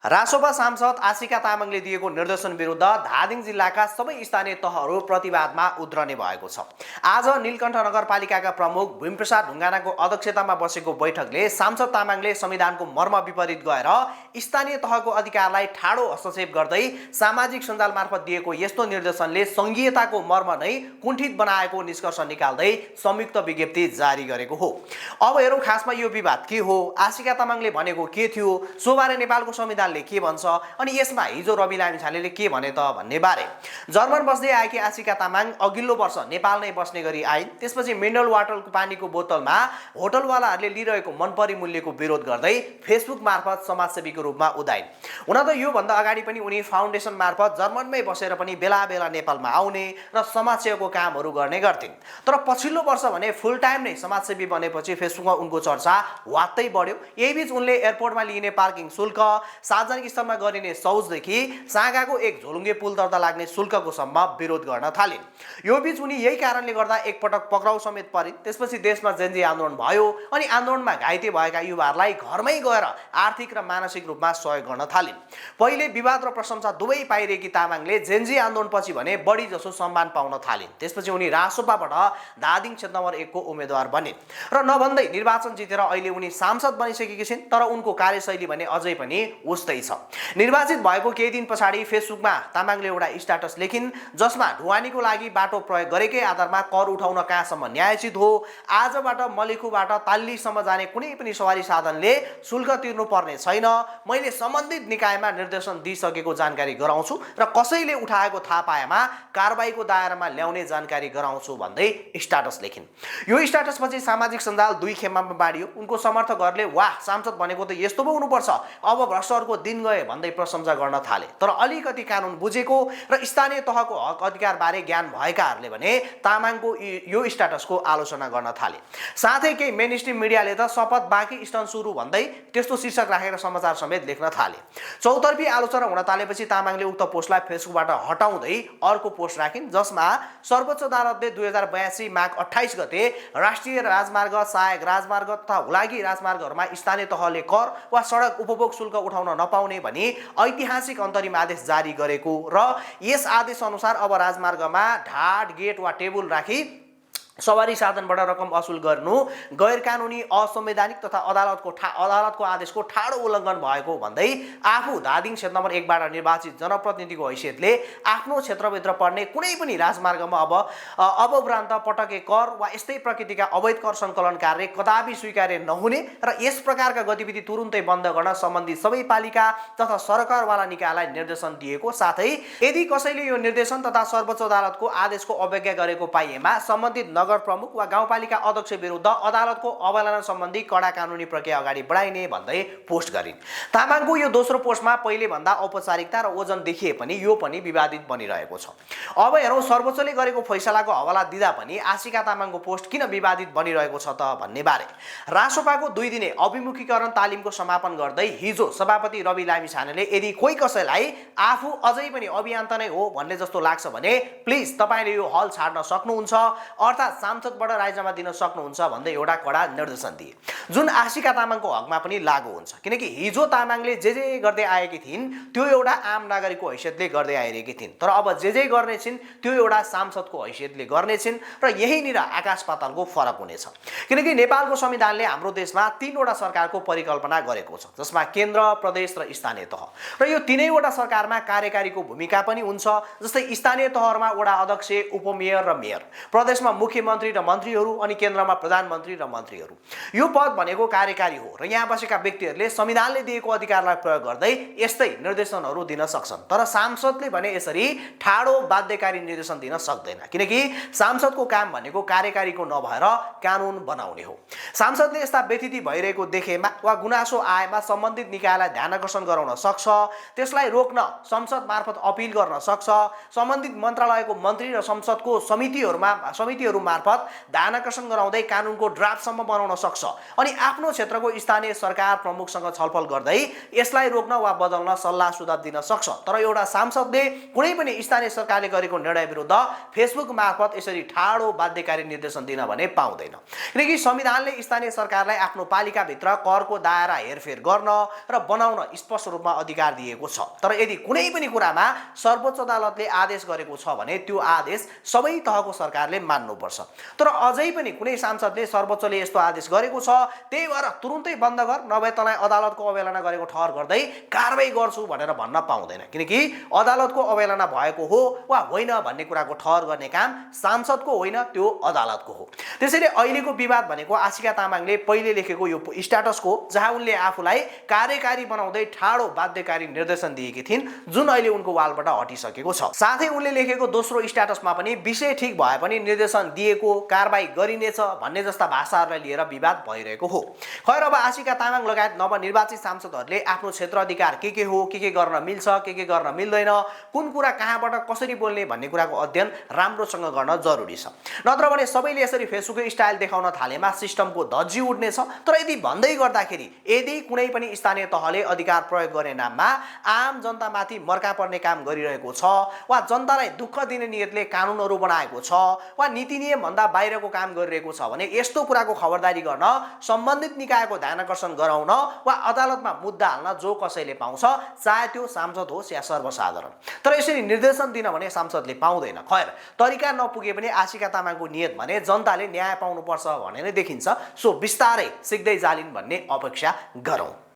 रासोपा सांसद आशिका तामाङले दिएको निर्देशन विरुद्ध धादिङ जिल्लाका सबै स्थानीय तहहरू प्रतिवादमा उत्रने भएको छ। आज नीलकण्ठ नगरपालिकाका प्रमुख भीमप्रसाद ढुङ्गानाको अध्यक्षतामा बसेको बैठकले सांसद तामाङले संविधानको मर्म विपरीत गएर स्थानीय तहको अधिकारलाई ठाडो हस्तक्षेप गर्दै सामाजिक सञ्जाल मार्फत दिएको यस्तो निर्देशनले संघीयताको मर्म नै कुण्ठित बनाएको निष्कर्ष निकाल्दै संयुक्त विज्ञप्ति जारी गरेको हो। अब हेरौँ खासमा यो विवाद के हो, आशिका तामाङले भनेको के थियो, सोबारे नेपालको संविधान के भन्छ अनि यसमा हिजो रवि लामिछानेले के भने त भन्ने बारे। जर्मन बस्दै आएकी आशिका तामाङ अघिल्लो वर्ष नेपाल नै बस्ने गरी आइन्। त्यसपछि मिनरल वाटरको पानीको बोतलमा होटलवालाहरूले लिइरहेको मनपरी मूल्यको विरोध गर्दै फेसबुक मार्फत समाजसेवीको रूपमा उदाइन्। हुन त योभन्दा अगाडि पनि उनी फाउन्डेसन मार्फत जर्मनमै बसेर पनि बेला बेला नेपालमा आउने र समाजसेवाको कामहरू गर्ने गर्थिन्। तर पछिल्लो वर्ष भने फुल टाइम नै समाजसेवी बनेपछि फेसबुकमा उनको चर्चा वात्तै बढ्यो। यही बीच उनले एयरपोर्टमा लिइने पार्किङ शुल्क, सार्वजनिक स्थलमा गरिने शौचदेखि साँगाको एक झोलुङ्गे पुल तर्दा लाग्ने शुल्कको सम्म विरोध गर्न थालिन्। यो बीच उनी यही कारणले गर्दा एकपटक पक्राउ समेत परिन्। त्यसपछि देशमा जेनजी आन्दोलन भयो अनि आन्दोलनमा घाइते भएका युवाहरूलाई घरमै गएर आर्थिक र मानसिक रूपमा सहयोग गर्न थालिन्। पहिले विवाद र प्रशंसा दुवै पाइरहेकी तामाङले जेनजी आन्दोलनपछि भने बढी जसो सम्मान पाउन थालिन्। त्यसपछि उनी रासोपाबाट धादिङ क्षेत्र नम्बर 1 को उम्मेदवार बनिन् र नभन्दै निर्वाचन जितेर अहिले उनी सांसद बनिसकेकी छिन्। तर उनको कार्यशैली भने अझै पनि उस्तै छ। निर्वाचित भएको केही दिन पछाडि फेसबुकमा तामाङले एउटा स्ट्याटस लेखिन् जसमा ढुवानीको लागि बाटो प्रयोग गरेकै आधारमा कर उठाउन कहाँसम्म न्यायोचित हो, आजबाट मलेखुबाट ताल्लीसम्म जाने कुनै पनि सवारी साधनले शुल्क तिर्नुपर्ने छैन, मैले सम्बन्धित निकायमा निर्देशन दिइसकेको जानकारी गराउँछु र कसैले उठाएको थाहा पाएमा कारबाहीको दायरामा ल्याउने जानकारी गराउँछु भन्दै स्ट्याटस लेखिन्। यो स्ट्याटसपछि सामाजिक सञ्जाल दुई खेमामा बाँडियो। उनको समर्थकहरूले वाह सांसद भनेको त यस्तो पो हुनुपर्छ, अब भ्रष्टहरूको दिन गए भन्दै प्रशंसा गर्न थाले। तर अलिकति कानुन बुझेको र स्थानीय तहको हक अधिकार बारे ज्ञान भएकाहरूले भने तामाङको यो स्ट्याटसको आलोचना गर्न थाले। साथै केही मेन स्ट्रिम मिडियाले त शपथ बाँकी स्टन सुरु भन्दै त्यस्तो शीर्षक राखेर समाचार समेत लेख्न थाले। चौतर्फी आलोचना हुन थालेपछि तामाङले उक्त पोस्टलाई फेसबुकबाट हटाउँदै अर्को पोस्ट राखिन् जसमा सर्वोच्च अदालतले 2082 माघ 28 गते राष्ट्रिय राजमार्ग, सहायक राजमार्ग तथा हुलाकी राजमार्गहरूमा स्थानीय तहले कर वा सडक उपभोग शुल्क उठाउन नपाउने भनी ऐतिहासिक अन्तरिम आदेश जारी गरेको र यस आदेश अनुसार अब राजमार्गमा ढाड, गेट वा टेबुल राखी सवारी साधनबाट रकम असुल गर्नु गैर कानुनी, असंवैधानिक तथा अदालतको आदेशको ठाडो उल्लङ्घन भएको भन्दै आफू धादिङ क्षेत्र नम्बर 1 बाट निर्वाचित जनप्रतिनिधिको हैसियतले आफ्नो क्षेत्रभित्र पर्ने कुनै पनि राजमार्गमा अब उपरान्त पटके कर वा यस्तै प्रकृतिका अवैध कर सङ्कलन कार्य कदापि स्वीकार्य नहुने र यस प्रकारका गतिविधि तुरुन्तै बन्द गर्न सम्बन्धित सबै पालिका तथा सरकारवाला निकायलाई निर्देशन दिएको, साथै यदि कसैले यो निर्देशन तथा सर्वोच्च अदालतको आदेशको अवज्ञा गरेको पाइएमा सम्बन्धित नगर प्रमुख वा गाउँपालिका अध्यक्ष विरुद्ध अदालतको अवहेलना सम्बन्धी कडा कानुनी प्रक्रिया अगाडि बढाइने भन्दै पोस्ट गरिन्। तामाङको यो दोस्रो पोस्टमा पहिले भन्दा औपचारिकता र ओजन देखिए पनि यो पनि विवादित बनिरहेको छ। अब हेरौँ सर्वोच्चले गरेको फैसलाको हवाला दिँदा पनि आशिका तामाङको पोस्ट किन विवादित बनिरहेको छ त भन्ने बारे। रासोपाको 2 दिने अभिमुखीकरण तालिमको समापन गर्दै हिजो सभापति रवि लामिछानेले यदि कोही कसैलाई आफू अझै पनि अभियन्ता नै हो भन्ने जस्तो लाग्छ भने प्लिज तपाईले यो हल छाड्न सक्नुहुन्छ, अर्थात् सांसदबाट राजीनामा दिन सक्नुहुन्छ भन्दै एउटा कडा निर्देशन दिए, जुन आशिका तामाङको हकमा पनि लागू हुन्छ। किनकि हिजो तामाङले जे गर्दै आएकी थिइन् त्यो एउटा आम नागरिकको हैसियतले गर्दै आइरहेकी थिइन्, तर अब जे गर्ने छिन् त्यो एउटा सांसदको हैसियतले गर्ने छिन् र यहीँनिर आकाश पातालको फरक हुनेछ। किनकि नेपालको संविधानले हाम्रो देशमा 3 वटा सरकारको परिकल्पना गरेको छ जसमा केन्द्र, प्रदेश र स्थानीय तह, र यो 3 वटा सरकारमा कार्यकारीको भूमिका पनि हुन्छ। जस्तै स्थानीय तहहरूमा वडा अध्यक्ष, उपमेयर र मेयर, प्रदेशमा मुख्यमन्त्री र मन्त्रीहरू अनि केन्द्रमा प्रधानमन्त्री र मन्त्रीहरू। यो पद भनेको कार्यकारी हो र यहाँ बसेका व्यक्तिहरूले संविधानले दिएको अधिकारलाई प्रयोग गर्दै यस्तै निर्देशनहरू दिन सक्छन्। तर सांसदले भने यसरी ठाडो बाध्यकारी निर्देशन दिन सक्दैन, किनकि सांसदको काम भनेको कार्यकारीको नभएर कानुन बनाउने हो। सांसदले यस्ता व्यतिथि भइरहेको देखेमा वा गुनासो आएमा सम्बन्धित निकायलाई ध्यान आकर्षण गराउन सक्छ, त्यसलाई रोक्न संसद मार्फत अपिल गर्न सक्छ, सम्बन्धित मन्त्रालयको मन्त्री र संसदको समितिहरू मार्फत ध्यान आकर्षण गराउँदै कानुनको ड्राफ्टसम्म बनाउन सक्छ अनि आफ्नो क्षेत्रको स्थानीय सरकार प्रमुखसँग छलफल गर्दै यसलाई रोक्न वा बदल्न सल्लाह सुझाव दिन सक्छ। तर एउटा सांसदले कुनै पनि स्थानीय सरकारले गरेको निर्णय विरुद्ध फेसबुक मार्फत यसरी ठाडो बाध्यकारी निर्देशन दिन भने पाउँदैन, किनकि संविधानले स्थानीय सरकारलाई आफ्नो पालिकाभित्र करको दायरा हेरफेर गर्न र बनाउन स्पष्ट रूपमा अधिकार दिएको छ। तर यदि कुनै पनि कुरामा सर्वोच्च अदालतले आदेश गरेको छ भने त्यो आदेश सबै तहको सरकारले मान्नुपर्छ। तर अझै पनि कुनै सांसदले सर्वोच्चले यस्तो आदेश गरेको छ त्यही भएर तुरुन्तै बन्द गर, नभए तँलाई अदालतको अवहेलना गरेको ठहर गर्दै कारबाही गर्छु भनेर भन्न पाउँदैन, किनकि अदालतको अवहेलना भएको हो वा होइन भन्ने कुराको ठहर गर्ने काम सांसदको होइन, त्यो अदालतको हो। त्यसैले अहिलेको विवाद भनेको आशिका तामाङले पहिले लेखेको यो स्ट्याटसको, जहाँ उनले आफूलाई कार्यकारी बनाउँदै ठाडो बाध्यकारी निर्देशन दिएकी थिइन्, जुन अहिले उनको वालबाट हटिसकेको छ। साथै उनले लेखेको दोस्रो स्ट्याटसमा पनि विषय ठिक भए पनि निर्देशन दिएको, कारबाही गरिनेछ भन्ने जस्ता भाषाहरूलाई लिएर विवाद भइरहेको हो। खैर, अब आशिका तामाङ लगायत नवनिर्वाचित सांसदहरूले आफ्नो क्षेत्र अधिकार के हो, के गर्न मिल्छ, के गर्न मिल्दैन, कुन कुरा कहाँबाट कसरी बोल्ने भन्ने कुराको अध्ययन राम्रोसँग गर्न जरुरी छ। नत्र भने सबैले यसरी फेसबुक स्टाइल देखाउन थालेमा सिस्टमको धज्जी उड्नेछ। तर यदि भन्दै गर्दाखेरि यदि कुनै पनि स्थानीय तहले अधिकार प्रयोग गर्ने नाममा आम जनतामाथि मर्का पर्ने काम गरिरहेको छ वा जनतालाई दुःख दिने नियतले कानुनहरू बनाएको छ वा नीति नियम भन्दा बाहिरको काम गरिरहेको छ भने यस्तो कुराको खबरदारी गर्न सम्बन्धित निकायको ध्यान आकर्षण गराउन वा अदालतमा मुद्दा हाल्न जो कसैले पाउँछ, चाहे त्यो सांसद होस् या सर्वसाधारण। तर यसरी निर्देशन दिन भने सांसदले पाउँदैन। खैर, तरिका नपुगे पनि आशिका तामाङको नियत भने जनताले न्याय पाउनुपर्छ भन्ने नै देखिन्छ। सो बिस्तारै सिक्दै जालिन् भन्ने अपेक्षा गरौँ।